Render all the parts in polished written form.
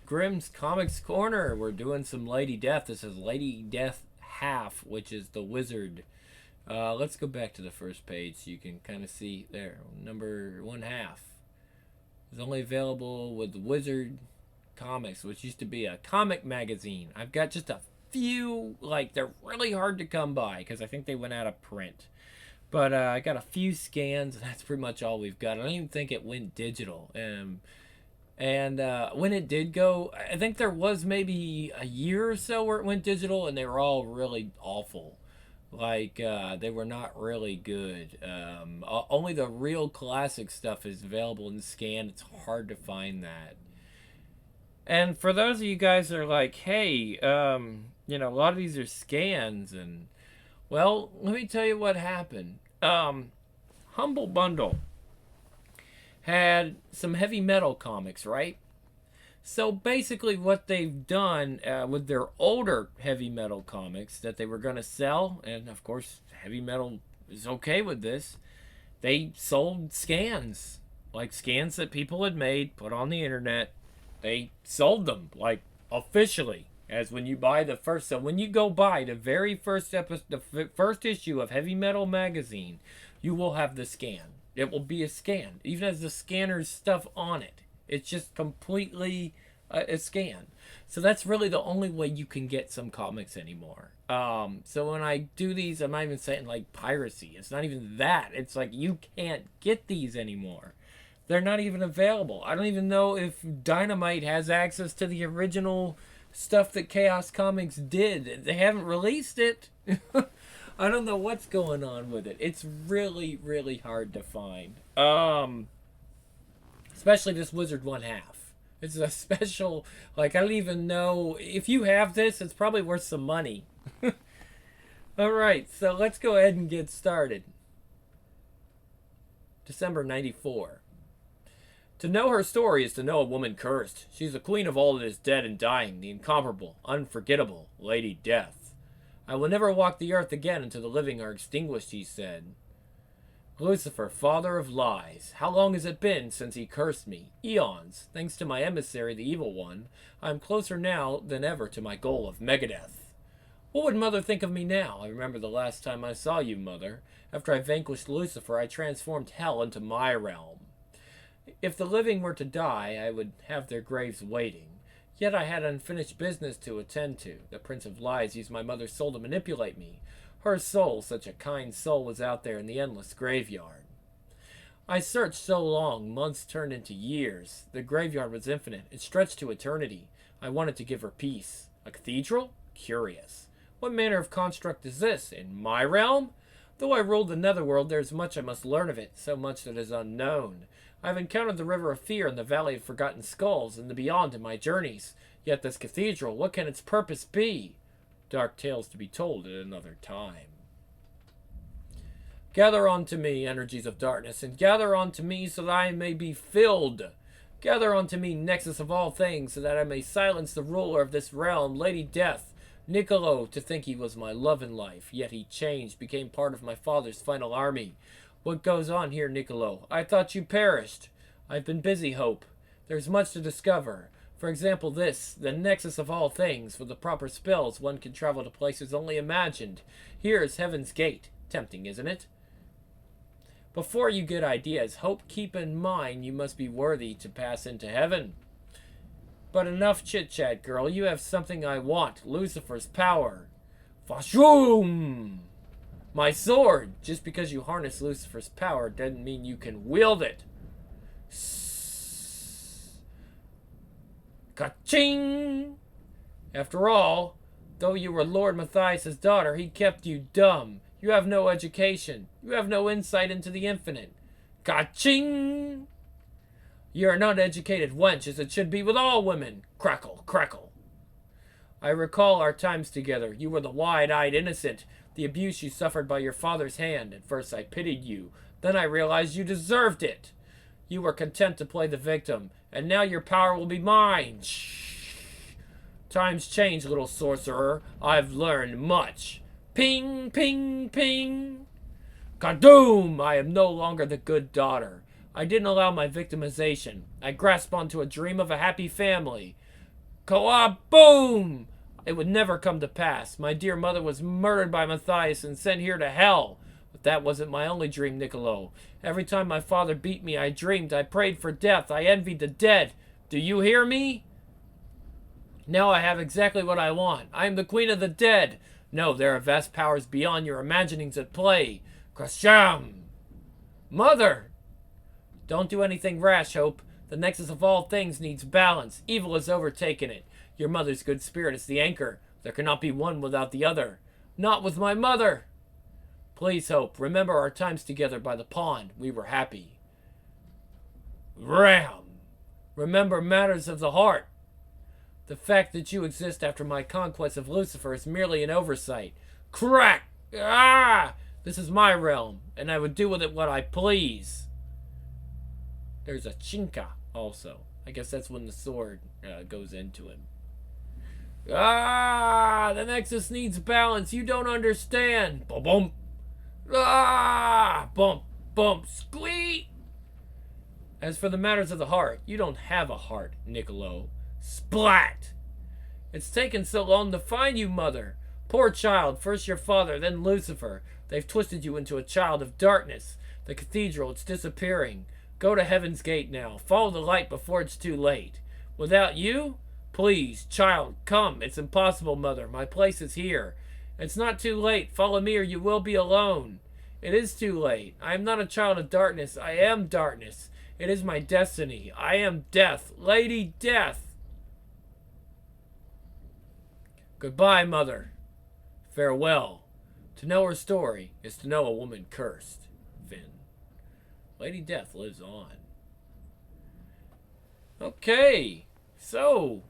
Grimm's Comics Corner. We're doing some Lady Death. This is Lady Death Half, which is the wizard. Let's go back to the first page so you can kind of see there. Number 1/2 is only available with Wizard Comics, which used to be a comic magazine. I've got just a few, like, they're really hard to come by because I think they went out of print. But I got a few scans, and that's pretty much all we've got. I don't even think it went digital. And when it did go, I think there was maybe a year or so where it went digital, and they were all really awful. Like, they were not really good. Only the real classic stuff is available in scan. It's hard to find that. And for those of you guys that are like, hey, a lot of these are scans, and, well, let me tell you what happened. Humble Bundle had some heavy metal comics, right? So basically what they've done with their older heavy metal comics that they were going to sell, and of course heavy metal is okay with this, they sold scans. Like scans that people had made, put on the internet. They sold them, like, officially. As when you buy the first, so when you go buy the very first episode, the first issue of Heavy Metal magazine, you will have the scan. It will be a scan, even as the scanner's stuff on it. It's just completely a scan. So that's really the only way you can get some comics anymore. So when I do these, I'm not even saying like piracy. It's not even that. It's like you can't get these anymore. They're not even available. I don't even know if Dynamite has access to the original stuff that Chaos Comics did. They haven't released it. I don't know what's going on with it. It's really, really hard to find. Especially this Wizard 1/2. It's a special, like, I don't even know. If you have this, it's probably worth some money. Alright, so let's go ahead and get started. December 94. To know her story is to know a woman cursed. She's the queen of all that is dead and dying, the incomparable, unforgettable Lady Death. I will never walk the earth again until the living are extinguished, he said. Lucifer, father of lies, how long has it been since he cursed me? Eons. Thanks to my emissary, the evil one, I am closer now than ever to my goal of Megadeth. What would Mother think of me now? I remember the last time I saw you, Mother. After I vanquished Lucifer, I transformed hell into my realm. If the living were to die, I would have their graves waiting. Yet I had unfinished business to attend to. The Prince of Lies used my mother's soul to manipulate me. Her soul, such a kind soul, was out there in the endless graveyard. I searched so long, months turned into years. The graveyard was infinite. It stretched to eternity. I wanted to give her peace. A cathedral? Curious. What manner of construct is this? In my realm? Though I ruled the netherworld, there is much I must learn of it, so much that is unknown. I have encountered the river of fear and the valley of forgotten skulls and the beyond in my journeys. Yet this cathedral, what can its purpose be? Dark tales to be told at another time. Gather unto me, energies of darkness, and gather unto me so that I may be filled. Gather unto me, nexus of all things, so that I may silence the ruler of this realm, Lady Death. Niccolo, to think he was my love in life, yet he changed, became part of my father's final army. What goes on here, Niccolo? I thought you perished. I've been busy, Hope. There's much to discover. For example, this, the nexus of all things. With the proper spells, one can travel to places only imagined. Here is Heaven's Gate. Tempting, isn't it? Before you get ideas, Hope, keep in mind you must be worthy to pass into heaven. But enough chit-chat, girl. You have something I want. Lucifer's power. Fashoom! My sword! Just because you harness Lucifer's power doesn't mean you can wield it. Ka-ching! After all, though you were Lord Matthias' daughter, he kept you dumb. You have no education. You have no insight into the infinite. Ka-ching! You are an uneducated wench, as it should be with all women. Crackle, crackle. I recall our times together. You were the wide-eyed innocent. The abuse you suffered by your father's hand. At first I pitied you. Then I realized you deserved it. You were content to play the victim. And now your power will be mine. Shh. Times change, little sorcerer. I've learned much. Ping, ping, ping. Kadoom! I am no longer the good daughter. I didn't allow my victimization. I grasped onto a dream of a happy family. Boom! It would never come to pass. My dear mother was murdered by Matthias and sent here to hell. But that wasn't my only dream, Niccolo. Every time my father beat me, I dreamed. I prayed for death. I envied the dead. Do you hear me? Now I have exactly what I want. I am the queen of the dead. No, there are vast powers beyond your imaginings at play. Krasham! Mother! Don't do anything rash, Hope. The nexus of all things needs balance. Evil has overtaken it. Your mother's good spirit is the anchor. There cannot be one without the other. Not with my mother! Please, Hope, remember our times together by the pond. We were happy. Ram! Remember matters of the heart. The fact that you exist after my conquest of Lucifer is merely an oversight. Crack! Ah! This is my realm, and I would do with it what I please. There's a chinka also. I guess that's when the sword goes into him. Ah! The Nexus needs balance. You don't understand. Bump, bump. Ah! Bump, bump, squeak! As for the matters of the heart, you don't have a heart, Niccolo. Splat! It's taken so long to find you, Mother. Poor child, first your father, then Lucifer. They've twisted you into a child of darkness. The cathedral, it's disappearing. Go to Heaven's Gate now. Follow the light before it's too late. Without you? Please, child, come. It's impossible, Mother. My place is here. It's not too late. Follow me or you will be alone. It is too late. I am not a child of darkness. I am darkness. It is my destiny. I am death. Lady Death. Goodbye, Mother. Farewell. To know her story is to know a woman cursed. Vin. Lady Death lives on. Okay, so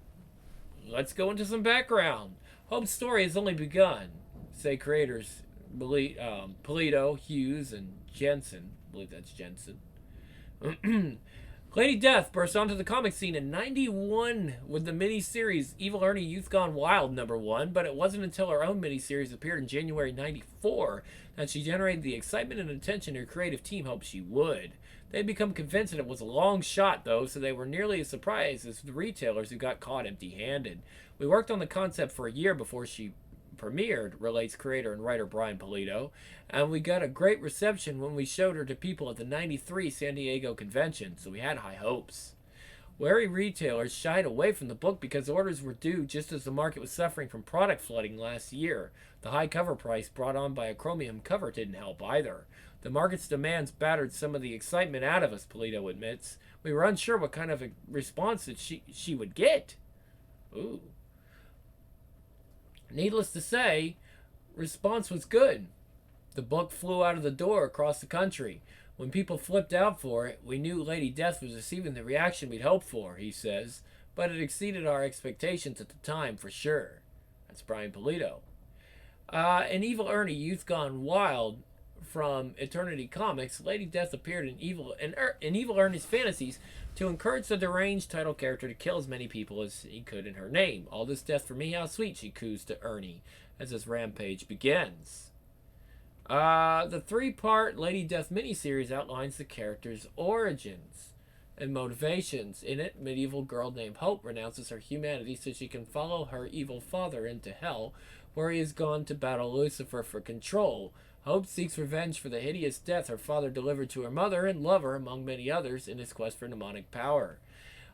let's go into some background. Hope's story has only begun. Say creators Polito, Hughes, and Jensen. I believe that's Jensen. Lady Death burst onto the comic scene in '91 with the miniseries Evil Ernie Youth Gone Wild #1, but it wasn't until her own miniseries appeared in January '94 that she generated the excitement and attention her creative team hoped she would. They'd become convinced that it was a long shot, though, so they were nearly as surprised as the retailers who got caught empty-handed. We worked on the concept for a year before she premiered, relates creator and writer Brian Polito, and we got a great reception when we showed her to people at the '93 San Diego convention, so we had high hopes. Wary retailers shied away from the book because orders were due just as the market was suffering from product flooding last year. The high cover price brought on by a chromium cover didn't help either. The market's demands battered some of the excitement out of us, Polito admits. We were unsure what kind of a response that she would get. Ooh. Needless to say, response was good. The book flew out of the door across the country. When people flipped out for it, we knew Lady Death was receiving the reaction we'd hoped for, he says, but it exceeded our expectations at the time for sure. That's Brian Polito. In Evil Ernie Youth Gone Wild from Eternity Comics, Lady Death appeared in Evil Ernie's fantasies to encourage the deranged title character to kill as many people as he could in her name. All this death for me, how sweet, she coos to Ernie as his rampage begins. The 3-part Lady Death miniseries outlines the character's origins and motivations. In it, medieval girl named Hope renounces her humanity so she can follow her evil father into hell, where he has gone to battle Lucifer for control. Hope seeks revenge for the hideous death her father delivered to her mother and lover, among many others, in his quest for mnemonic power.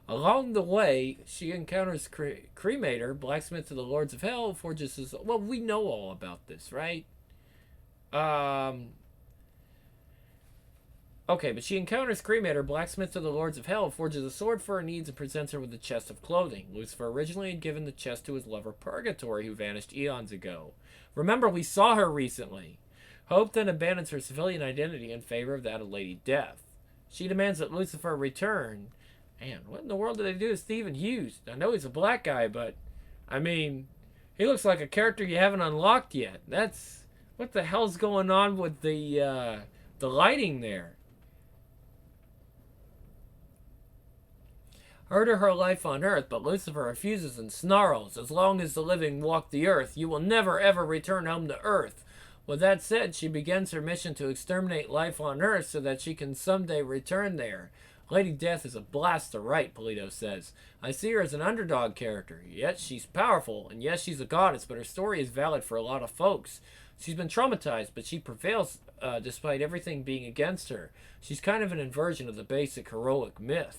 Along the way, she encounters Cremator, blacksmith of the Lords of Hell, forges his... Well, we know all about this, right? Okay, but she encounters Cremator, blacksmith of the Lords of Hell, forges a sword for her needs, and presents her with a chest of clothing. Lucifer originally had given the chest to his lover Purgatory, who vanished eons ago. Remember, we saw her recently. Hope then abandons her civilian identity in favor of that of Lady Death. She demands that Lucifer return. Man, what in the world did they do to Stephen Hughes? I know he's a black guy, but, I mean, he looks like a character you haven't unlocked yet. That's... What the hell's going on with the lighting there? Order her life on Earth, but Lucifer refuses and snarls, "As long as the living walk the Earth, you will never ever return home to Earth." With that said, she begins her mission to exterminate life on Earth so that she can someday return there. Lady Death is a blast to write, Polito says. I see her as an underdog character. Yes, she's powerful, and yes, she's a goddess, but her story is valid for a lot of folks. She's been traumatized, but she prevails despite everything being against her. She's kind of an inversion of the basic heroic myth.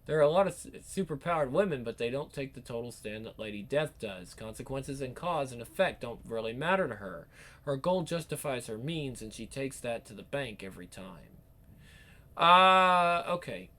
There are a lot of superpowered women, but they don't take the total stand that Lady Death does. Consequences and cause and effect don't really matter to her. Her goal justifies her means, and she takes that to the bank every time. Okay.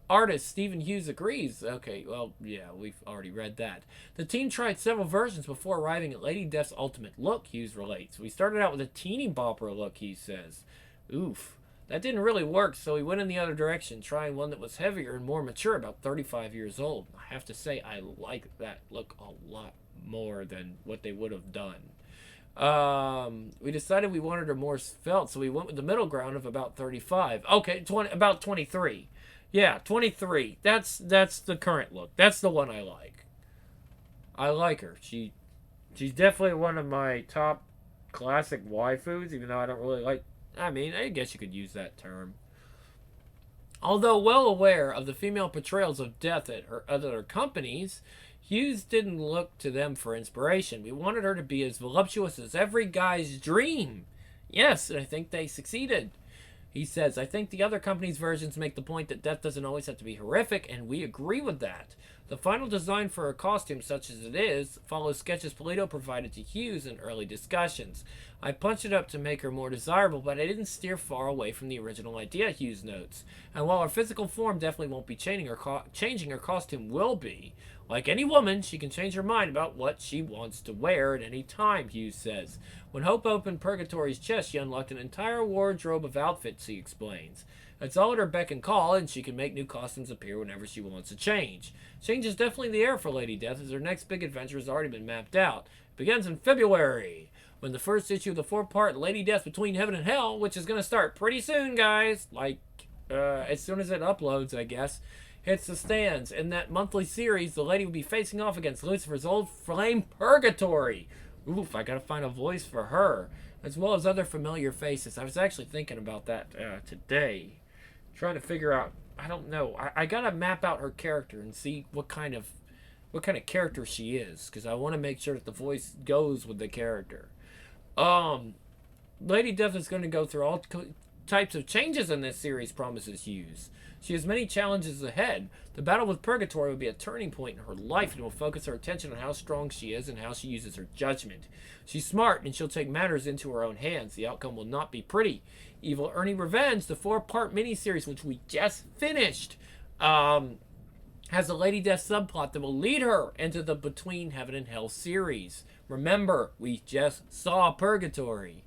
Artist Stephen Hughes agrees. Okay, well, yeah, we've already read that. The team tried several versions before arriving at Lady Death's ultimate look, Hughes relates. We started out with a teeny bopper look, he says. Oof. That didn't really work, so we went in the other direction, trying one that was heavier and more mature, about 35 years old. I have to say, I like that look a lot more than what they would have done. We decided we wanted her more svelte, so we went with the middle ground of about 35. Okay, about 23. Yeah, 23. That's the current look. That's the one I like. I like her. She's definitely one of my top classic waifus, even though I don't really like. I mean, I guess you could use that term. Although well aware of the female portrayals of death at her other companies, Hughes didn't look to them for inspiration. We wanted her to be as voluptuous as every guy's dream. Yes, and I think they succeeded. He says, I think the other company's versions make the point that death doesn't always have to be horrific, and we agree with that. The final design for her costume, such as it is, follows sketches Polito provided to Hughes in early discussions. I punched it up to make her more desirable, but I didn't steer far away from the original idea, Hughes notes. And while her physical form definitely won't be changing, her costume will be. Like any woman, she can change her mind about what she wants to wear at any time, Hughes says. When Hope opened Purgatory's chest, she unlocked an entire wardrobe of outfits, he explains. It's all at her beck and call, and she can make new costumes appear whenever she wants a change. Change is definitely in the air for Lady Death, as her next big adventure has already been mapped out. It begins in February, when the first issue of the 4-part Lady Death Between Heaven and Hell, which is going to start pretty soon, guys, as soon as it uploads, I guess, hits the stands. In that monthly series, the lady will be facing off against Lucifer's old flame Purgatory. Oof, I gotta find a voice for her, as well as other familiar faces. I was actually thinking about that today. Trying to figure out, I don't know. I gotta map out her character and see what kind of character she is, because I want to make sure that the voice goes with the character. Lady Death is going to go through all types of changes in this series, promises Hughes. She has many challenges ahead. The battle with Purgatory will be a turning point in her life and will focus her attention on how strong she is and how she uses her judgment. She's smart and she'll take matters into her own hands. The outcome will not be pretty. Evil Ernie Revenge, the 4-part miniseries which we just finished, has a Lady Death subplot that will lead her into the Between Heaven and Hell series. Remember, we just saw Purgatory.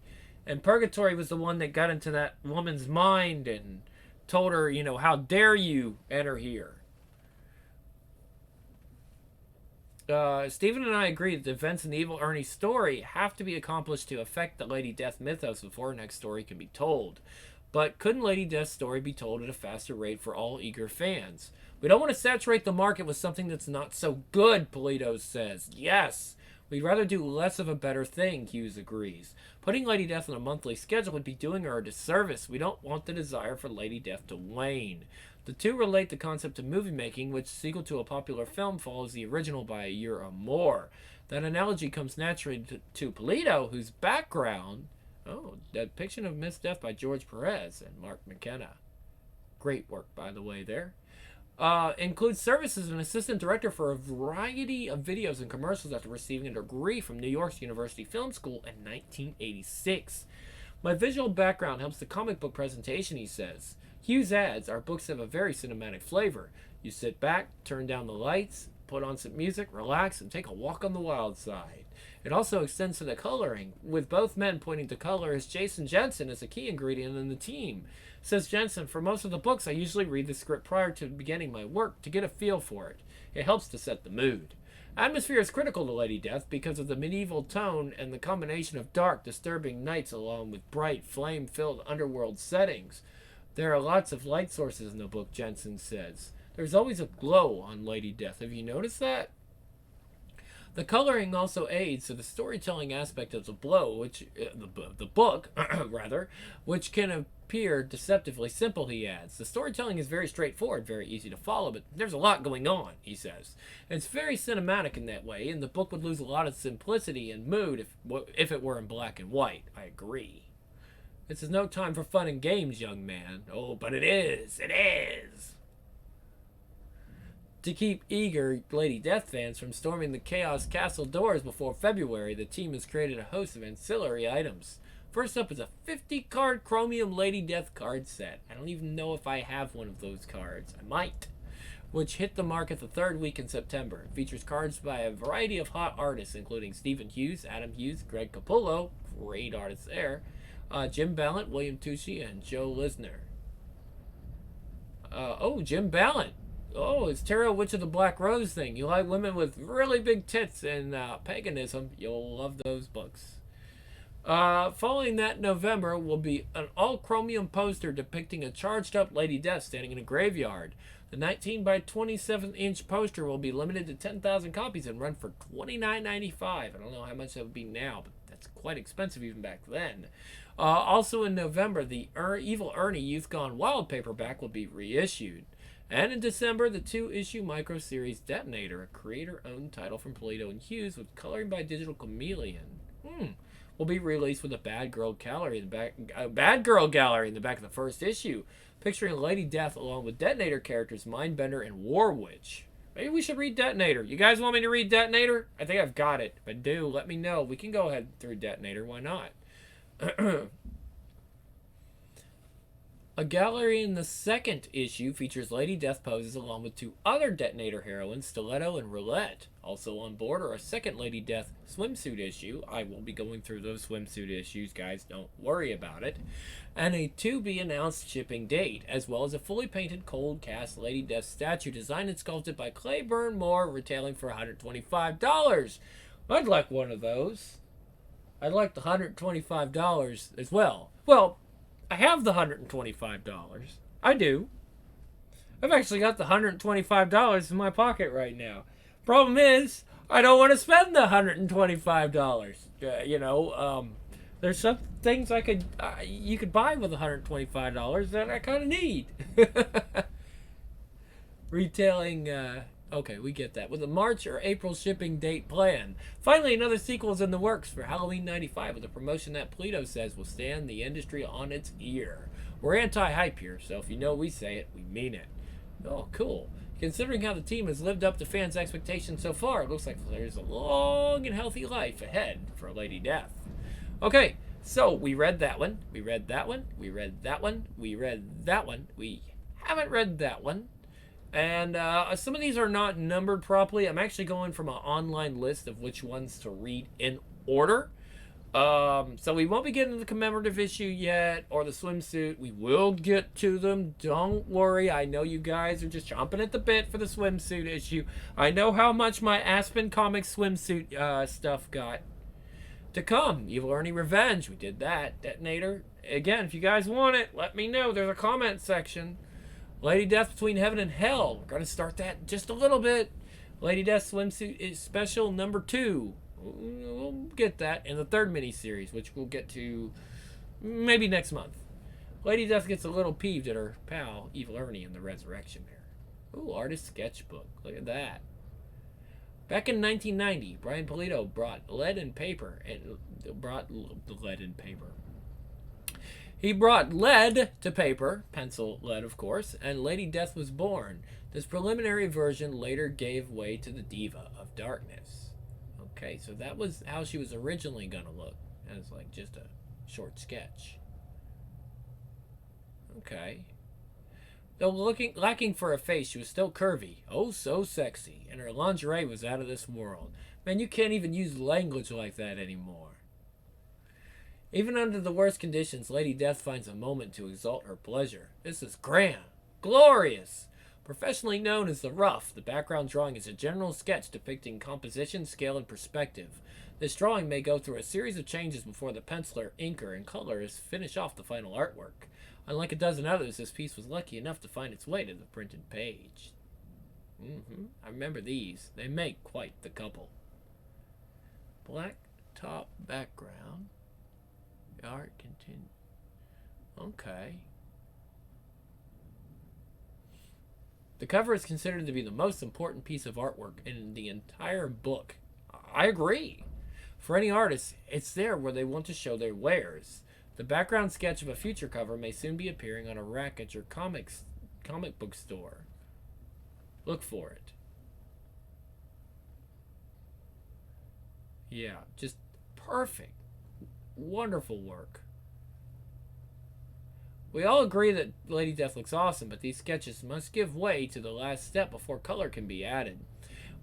And Purgatory was the one that got into that woman's mind and told her, how dare you enter here. Stephen and I agree that the events in the Evil Ernie story have to be accomplished to affect the Lady Death mythos before our next story can be told. But couldn't Lady Death's story be told at a faster rate for all eager fans? We don't want to saturate the market with something that's not so good, Polito says. Yes, we'd rather do less of a better thing, Hughes agrees. Putting Lady Death on a monthly schedule would be doing her a disservice. We don't want the desire for Lady Death to wane. The two relate the concept of movie making, which sequel to a popular film follows the original by a year or more. That analogy comes naturally to Polito, whose background... Oh, depiction of Miss Death by George Perez and Mark McKenna. Great work, by the way, there. Includes services as an assistant director for a variety of videos and commercials after receiving a degree from New York's University Film School in 1986. My visual background helps the comic book presentation, he says. Hughes adds, our books have a very cinematic flavor. You sit back, turn down the lights, put on some music, relax, and take a walk on the wild side. It also extends to the coloring, with both men pointing to color as Jason Jensen is a key ingredient in the team. Says Jensen, for most of the books, I usually read the script prior to beginning my work to get a feel for it. It helps to set the mood. Atmosphere is critical to Lady Death because of the medieval tone and the combination of dark, disturbing nights along with bright, flame-filled underworld settings. There are lots of light sources in the book, Jensen says. There's always a glow on Lady Death. Have you noticed that? The coloring also aids to the storytelling aspect of the blow, which the book, rather, which can appear deceptively simple. He adds, the storytelling is very straightforward, very easy to follow, but there's a lot going on. He says, and it's very cinematic in that way, and the book would lose a lot of simplicity and mood if it were in black and white. I agree. This is no time for fun and games, young man. Oh, but it is. It is. To keep eager Lady Death fans from storming the Chaos Castle doors before February, the team has created a host of ancillary items. First up is a 50-card Chromium Lady Death card set. I don't even know if I have one of those cards. I might. Which hit the market the third week in September. It features cards by a variety of hot artists, including Stephen Hughes, Adam Hughes, Greg Capullo, great artists there, Jim Ballant, William Tucci, and Joe Lisner. Jim Ballant. Oh, it's Tarot Witch of the Black Rose thing. You like women with really big tits and paganism, you'll love those books. Following that November will be an all-chromium poster depicting a charged-up Lady Death standing in a graveyard. The 19 by 27-inch poster will be limited to 10,000 copies and run for $29.95. I don't know how much that would be now, but that's quite expensive even back then. Also in November, the Evil Ernie Youth Gone Wild paperback will be reissued. And in December, the 2-issue micro-series Detonator, a creator-owned title from Polito and Hughes with coloring by Digital Chameleon, will be released with a Bad Girl gallery in the back of the first issue, picturing Lady Death along with Detonator characters Mindbender and War Witch. Maybe we should read Detonator. You guys want me to read Detonator? I think I've got it. If I do, let me know. We can go ahead through Detonator. Why not? A gallery in the second issue features Lady Death poses along with 2 other Detonator heroines, Stiletto and Roulette. Also on board are a second Lady Death swimsuit issue. I will be going through those swimsuit issues, guys. Don't worry about it. And a to-be-announced shipping date, as well as a fully painted cold cast Lady Death statue designed and sculpted by Claiborne Moore, retailing for $125. I'd like one of those. I'd like the $125 as well. Well, I have the $125. I do. I've actually got the $125 in my pocket right now. Problem is, I don't want to spend the $125. There's some things you could buy with $125 that I kind of need. Retailing, okay, we get that. With a March or April shipping date plan. Finally, another sequel is in the works for Halloween 95 with a promotion that Polito says will stand the industry on its ear. We're anti-hype here, so if you know we say it, we mean it. Oh, cool. Considering how the team has lived up to fans' expectations so far, it looks like there's a long and healthy life ahead for Lady Death. Okay, so we read that one. We read that one. We read that one. We read that one. We haven't read that one. And some of these are not numbered properly. I'm actually going from an online list of which ones to read in order. So we won't be getting to the commemorative issue yet, or the swimsuit. We will get to them. Don't worry. I know you guys are just chomping at the bit for the swimsuit issue. I know how much my Aspen Comics swimsuit stuff got to come. Evil Ernie Revenge. We did that. Detonator. Again, if you guys want it, let me know. There's a comment section. Lady Death Between Heaven and Hell. We're going to start that in just a little bit. Lady Death Swimsuit is special number 2. We'll get that in the third miniseries, which we'll get to maybe next month. Lady Death gets a little peeved at her pal, Evil Ernie, in the resurrection here. Ooh, artist sketchbook. Look at that. Back in 1990, Brian Polito brought lead and paper. He brought lead to paper, pencil lead of course, and Lady Death was born. This preliminary version later gave way to the Diva of Darkness. Okay, so that was how she was originally going to look, as like just a short sketch. Okay. Though lacking for a face, she was still curvy, oh so sexy, and her lingerie was out of this world. Man, you can't even use language like that anymore. Even under the worst conditions, Lady Death finds a moment to exalt her pleasure. This is grand, glorious. Professionally known as the Rough, the background drawing is a general sketch depicting composition, scale, and perspective. This drawing may go through a series of changes before the penciler, inker, and colorist finish off the final artwork. Unlike a dozen others, this piece was lucky enough to find its way to the printed page. I remember these. They make quite the couple. Black top background. The art continue. Okay. The cover is considered to be the most important piece of artwork in the entire book. I agree. For any artist, it's there where they want to show their wares. The background sketch of a future cover may soon be appearing on a rack at your comic book store. Look for it. Yeah, just perfect. Wonderful work. We all agree that Lady Death looks awesome, but these sketches must give way to the last step before color can be added.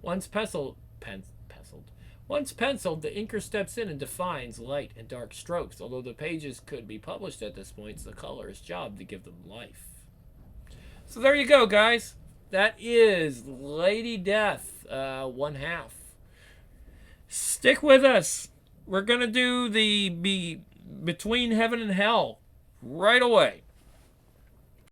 Once penciled, the inker steps in and defines light and dark strokes. Although the pages could be published at this point, it's the colorist's job to give them life. So there you go, guys. That is Lady Death, 1/2. Stick with us. We're going to do the Between Heaven and Hell right away.